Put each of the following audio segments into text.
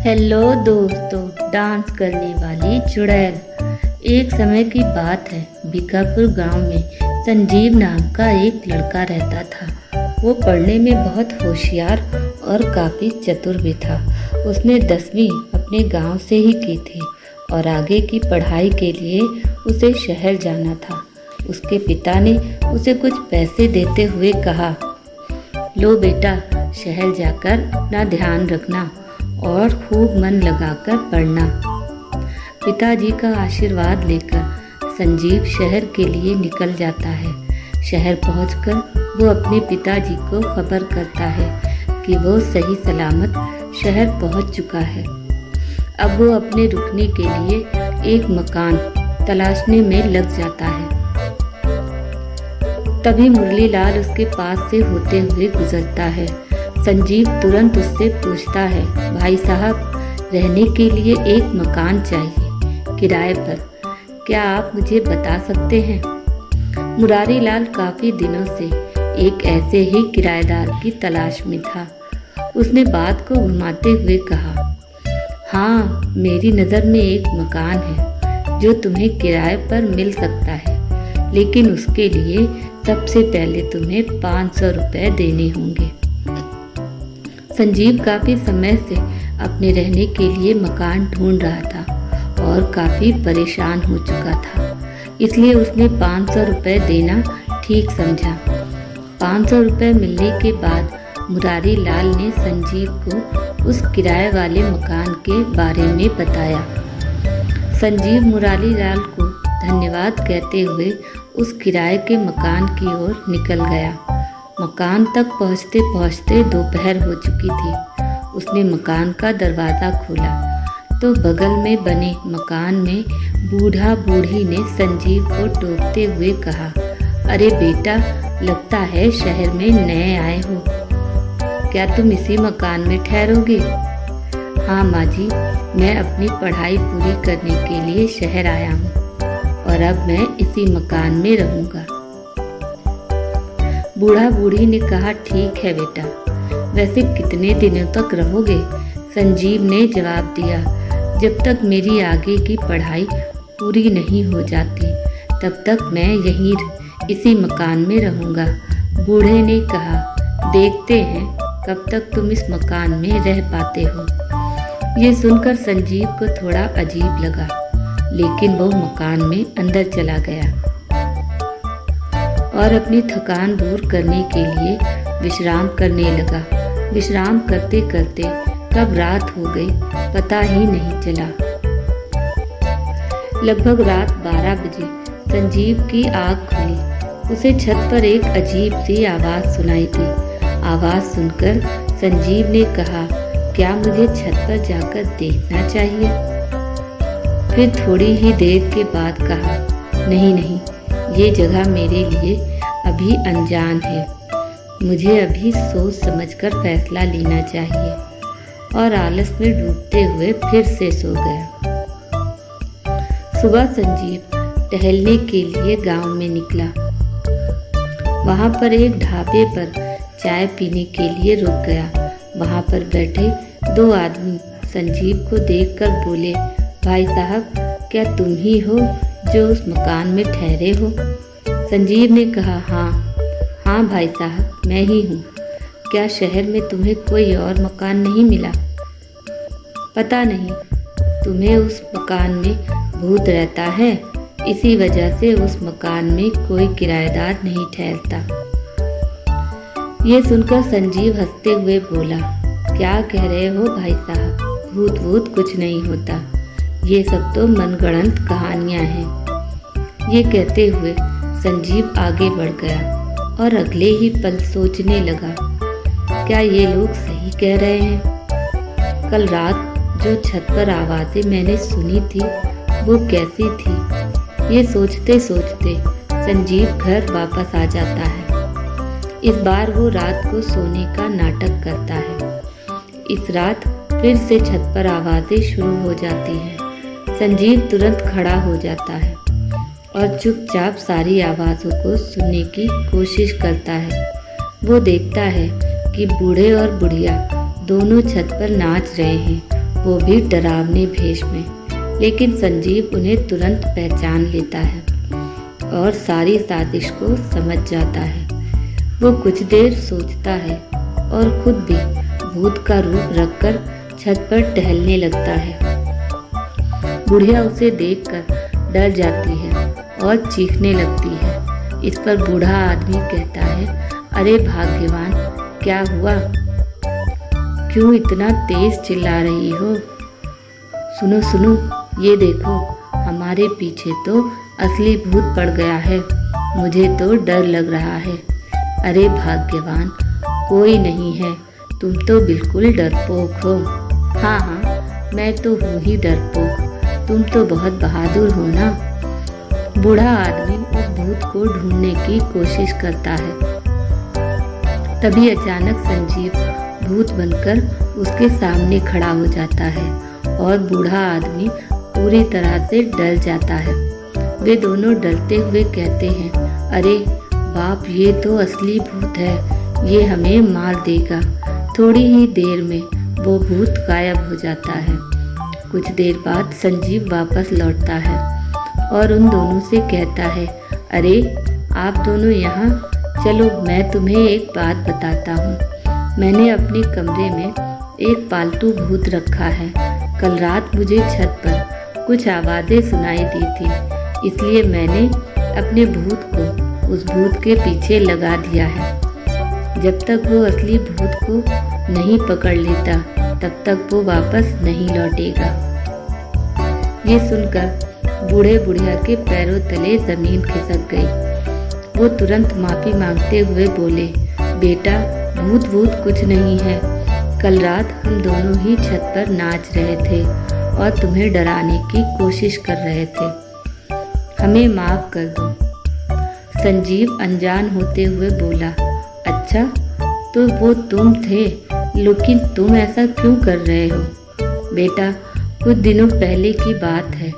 Hello दोस्तों, dance करने वाली चुड़ैल। एक समय की बात है, बीकापुर गांव में संजीव नाम का एक लड़का रहता था। वो पढ़ने में बहुत होशियार और काफ़ी चतुर भी था। उसने 10वीं अपने गांव से ही की थी और आगे की पढ़ाई के लिए उसे शहर जाना था। उसके पिता ने उसे कुछ पैसे देते हुए कहा, लो बेटा, शहर जाकर अपना ध्यान रखना और खूब मन लगाकर पढ़ना। पिताजी का आशीर्वाद लेकर संजीव शहर के लिए निकल जाता है। शहर पहुंचकर वो अपने पिताजी को खबर करता है कि वो सही सलामत शहर पहुंच चुका है। अब वो अपने रुकने के लिए एक मकान तलाशने में लग जाता है। तभी मुरलीलाल उसके पास से होते हुए गुजरता है। संजीव तुरंत उससे पूछता है, भाई साहब, रहने के लिए एक मकान चाहिए किराए पर, क्या आप मुझे बता सकते हैं? मुरारीलाल काफ़ी दिनों से एक ऐसे ही किराएदार की तलाश में था। उसने बात को घुमाते हुए कहा, हाँ, मेरी नज़र में एक मकान है जो तुम्हें किराए पर मिल सकता है, लेकिन उसके लिए सबसे पहले तुम्हें 500 रुपये देने होंगे। संजीव काफ़ी समय से अपने रहने के लिए मकान ढूंढ रहा था और काफ़ी परेशान हो चुका था, इसलिए उसने 500 रुपये देना ठीक समझा। 500 रुपये मिलने के बाद मुरारी लाल ने संजीव को उस किराए वाले मकान के बारे में बताया। संजीव मुरारी लाल को धन्यवाद कहते हुए उस किराए के मकान की ओर निकल गया। मकान तक पहुंचते पहुंचते दोपहर हो चुकी थी। उसने मकान का दरवाज़ा खोला तो बगल में बने मकान में बूढ़ा बूढ़ी ने संजीव को टोकते हुए कहा, अरे बेटा, लगता है शहर में नए आए हो, क्या तुम इसी मकान में ठहरोगे? हाँ माँ जी, मैं अपनी पढ़ाई पूरी करने के लिए शहर आया हूँ और अब मैं इसी मकान में रहूँगा। बूढ़ा बूढ़ी ने कहा, ठीक है बेटा, वैसे कितने दिनों तक रहोगे? संजीव ने जवाब दिया, जब तक मेरी आगे की पढ़ाई पूरी नहीं हो जाती तब तक मैं यहीं इसी मकान में रहूँगा। बूढ़े ने कहा, देखते हैं कब तक तुम इस मकान में रह पाते हो। ये सुनकर संजीव को थोड़ा अजीब लगा, लेकिन वो मकान में अंदर चला गया और अपनी थकान दूर करने के लिए विश्राम करने लगा। विश्राम करते करते कब रात हो गई पता ही नहीं चला। लगभग रात 12 बजे संजीव की आँख खुली। उसे छत पर एक अजीब सी आवाज़ सुनाई दी। आवाज़ सुनकर संजीव ने कहा, क्या मुझे छत पर जाकर देखना चाहिए? फिर थोड़ी ही देर के बाद कहा, नहीं नहीं, ये जगह मेरे लिए अभी अनजान है, मुझे अभी सोच समझकर फैसला लेना चाहिए। और आलस में डूबते हुए फिर से सो गया। सुबह संजीव टहलने के लिए गांव में निकला। वहां पर एक ढाबे पर चाय पीने के लिए रुक गया। वहां पर बैठे 2 आदमी संजीव को देखकर बोले, भाई साहब, क्या तुम ही हो जो उस मकान में ठहरे हो? संजीव ने कहा, हाँ भाई साहब, मैं ही हूँ। क्या शहर में तुम्हें कोई और मकान नहीं मिला? पता नहीं, तुम्हें उस मकान में भूत रहता है, इसी वजह से उस मकान में कोई किराएदार नहीं ठहरता। ये सुनकर संजीव हंसते हुए बोला, क्या कह रहे हो भाई साहब, भूत भूत कुछ नहीं होता, ये सब तो मनगढ़ंत कहानियाँ हैं। ये कहते हुए संजीव आगे बढ़ गया और अगले ही पल सोचने लगा, क्या ये लोग सही कह रहे हैं? कल रात जो छत पर आवाज़ें मैंने सुनी थी वो कैसी थी? ये सोचते सोचते संजीव घर वापस आ जाता है। इस बार वो रात को सोने का नाटक करता है। इस रात फिर से छत पर आवाज़ें शुरू हो जाती हैं। संजीव तुरंत खड़ा हो जाता है और चुपचाप सारी आवाज़ों को सुनने की कोशिश करता है। वो देखता है कि बूढ़े और बुढ़िया दोनों छत पर नाच रहे हैं वो भी डरावने भेष में। लेकिन संजीव उन्हें तुरंत पहचान लेता है और सारी साजिश को समझ जाता है। वो कुछ देर सोचता है और खुद भी भूत का रूप रखकर छत पर टहलने लगता है। बुढ़िया उसे देखकर डर जाती है और चीखने लगती है। इस पर बूढ़ा आदमी कहता है, अरे भाग्यवान, क्या हुआ? क्यों इतना तेज चिल्ला रही हो? सुनो सुनो, ये देखो, हमारे पीछे तो असली भूत पड़ गया है। मुझे तो डर लग रहा है। अरे भाग्यवान, कोई नहीं है, तुम तो बिल्कुल डरपोक हो। हाँ हाँ, मैं तो हूँ ही डरपोक, तुम तो बहुत बहादुर हो ना। बूढ़ा आदमी उस भूत को ढूंढने की कोशिश करता है। तभी अचानक संजीव भूत बनकर उसके सामने खड़ा हो जाता है और बूढ़ा आदमी पूरी तरह से डर जाता है। वे दोनों डरते हुए कहते हैं, अरे बाप, ये तो असली भूत है, ये हमें मार देगा। थोड़ी ही देर में वो भूत गायब हो जाता है। कुछ देर बाद संजीव वापस लौटता है और उन दोनों से कहता है, अरे आप दोनों यहाँ, चलो मैं तुम्हें एक बात बताता हूँ। मैंने अपने कमरे में एक पालतू भूत रखा है। कल रात मुझे छत पर कुछ आवाज़ें सुनाई दी थी, इसलिए मैंने अपने भूत को उस भूत के पीछे लगा दिया है। जब तक वो असली भूत को नहीं पकड़ लेता, तब तक वो वापस नहीं लौटेगा। ये सुनकर बूढ़े बुढ़िया के पैरों तले जमीन खिसक गई। वो तुरंत माफी मांगते हुए बोले, बेटा, भूत भूत कुछ नहीं है। कल रात हम दोनों ही छत पर नाच रहे थे और तुम्हें डराने की कोशिश कर रहे थे। हमें माफ कर दो। संजीव अनजान होते हुए बोला, अच्छा, तो वो तुम थे, लेकिन तुम ऐसा क्यों कर रहे हो? बेटा, कुछ दिनों पहले की बात है।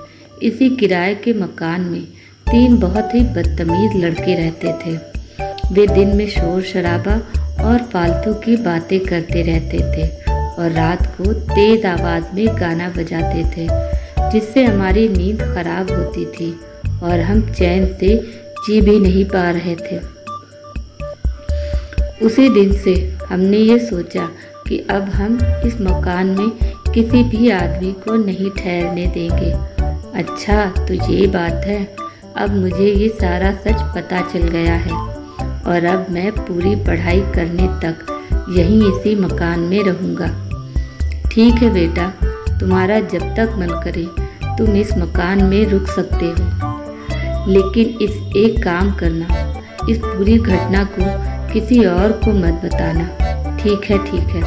इसी किराए के मकान में 3 बहुत ही बदतमीज लड़के रहते थे। वे दिन में शोर शराबा और फालतू की बातें करते रहते थे और रात को तेज आवाज़ में गाना बजाते थे, जिससे हमारी नींद खराब होती थी और हम चैन से जी भी नहीं पा रहे थे। उसी दिन से हमने ये सोचा कि अब हम इस मकान में किसी भी आदमी को नहीं ठहरने देंगे। अच्छा, तो ये बात है। अब मुझे ये सारा सच पता चल गया है और अब मैं पूरी पढ़ाई करने तक यहीं इसी मकान में रहूँगा। ठीक है बेटा, तुम्हारा जब तक मन करे तुम इस मकान में रुक सकते हो, लेकिन इस एक काम करना, इस पूरी घटना को किसी और को मत बताना। ठीक है, ठीक है,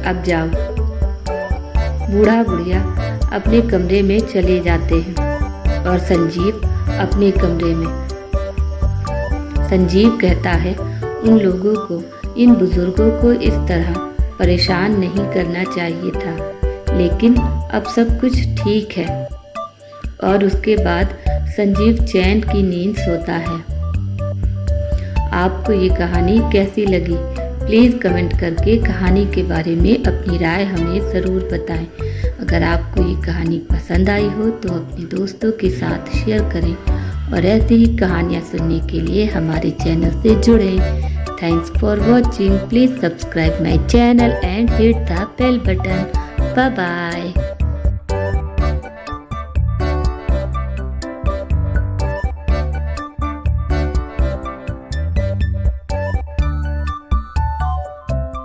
अब जाओ। बूढ़ा बुढ़िया अपने कमरे में चले जाते हैं और संजीव अपने कमरे में। संजीव कहता है, उन लोगों को, इन बुजुर्गों को इस तरह परेशान नहीं करना चाहिए था, लेकिन अब सब कुछ ठीक है। और उसके बाद संजीव चैन की नींद सोता है। आपको ये कहानी कैसी लगी? प्लीज़ कमेंट करके कहानी के बारे में अपनी राय हमें ज़रूर बताएं। अगर आपको ये कहानी पसंद आई हो तो अपने दोस्तों के साथ शेयर करें और ऐसी ही कहानियाँ सुनने के लिए हमारे चैनल से जुड़ें। Thanks for watching. Please subscribe my channel and hit the bell button. Bye bye.